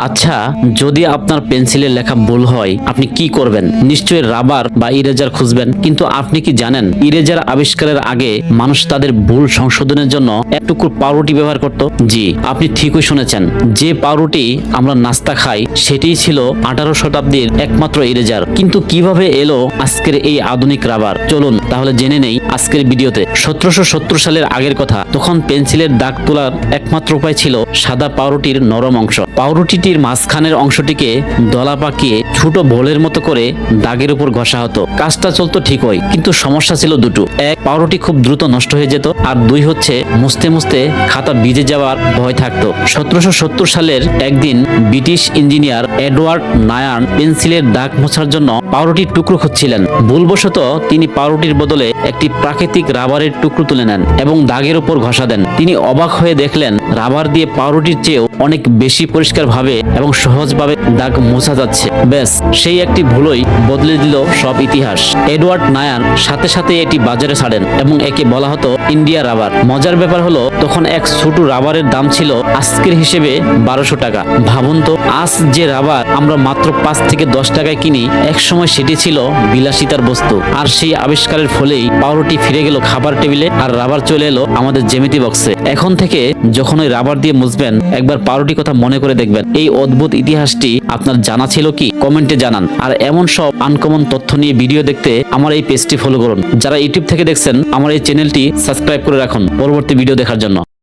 আচ্ছা, যদি আপনার পেন্সিলের লেখা ভুল হয় আপনি কি করবেন? নিশ্চয়ই রাবার বা ইরেজার খুঁজবেন। কিন্তু আপনি কি জানেন ইরেজার আবিষ্কারের আগে মানুষ তাদের ভুল সংশোধনের জন্য এক টুকরো পাউরুটি ব্যবহার করত? জি, আপনি ঠিকই শুনেছেন। যে পাউরুটি আমরা নাস্তা খাই সেটিই ছিল 18 শতাব্দীর একমাত্র ইরেজার। কিন্তু কিভাবে এলো আজকের এই আধুনিক রাবার? চলুন তাহলে জেনে নেই আজকের ভিডিওতে। 1770 সালের আগের কথা। তখন পেন্সিলের দাগ তোলার একমাত্র উপায় ছিল সাদা পাউরুটির নরম অংশ। পাউরুটিটির মাঝখানের অংশটিকে দলা পাকিয়ে ছোট বোলের মতো করে দাগের উপর ঘষা হতো। কাজটা চলতো ঠিকই, কিন্তু সমস্যা ছিল দুটো। এক, পাউরুটি খুব দ্রুত নষ্ট হয়ে যেত, আর দুই হচ্ছে মুছতে মুছতে খাতা ভিজে যাওয়ার ভয় থাকতো। 1770 সালের একদিন ব্রিটিশ ইঞ্জিনিয়ার এডওয়ার্ড নায়ান পেন্সিলের দাগ মোছার জন্য পাউরুটির টুকরো খুঁজছিলেন। ভুলবশত তিনি পাউরুটির বদলে একটি প্রাকৃতিক রাবারের টুকরো তুলে নেন এবং দাগের উপর ঘষা দেন। তিনি অবাক হয়ে দেখলেন রাবার দিয়ে পাউরুটির চেয়েও অনেক বেশি পরিষ্কারভাবে এবং সহজভাবে দাগ মোছা যাচ্ছে। ব্যাস, সেই একটি ভুলই বদলে দিল সব ইতিহাস। এডওয়ার্ড নায়ান সাথে সাথে এটি বাজারে ছাড়েন এবং একে বলা হতো ইন্ডিয়া রাবার। মজার ব্যাপার হলো তখন এক ছোট রাবারের দাম ছিল আজকের হিসেবে 1200 টাকা। ভাবুন তো, আজ যে রাবার আমরা মাত্র 5 থেকে 10 টাকায় কিনি, একসময় সেটি ছিল বিলাসিতার বস্তু। আর সেই আবিষ্কারের ফলেই পাউরুটি ফিরে গেল খাবার টেবিলে, আর রাবার চলে এলো আমাদের জ্যামিতি বক্সে। এখন থেকে যখন ওই রাবার দিয়ে মুছবেন একবার পাউরুটি কথা মনে করে দেখবেন। এই অদ্ভুত ইতিহাসটি আপনার জানা ছিল কি? কমেন্টে জানান। আর এমন সব আনকমন তথ্য নিয়ে ভিডিও দেখতে আমার এই পেজটি ফলো করুন। যারা ইউটিউব থেকে দেখছেন আমার এই চ্যানেলটি সাবস্ক্রাইব করে রাখুন পরবর্তী ভিডিও দেখার জন্য।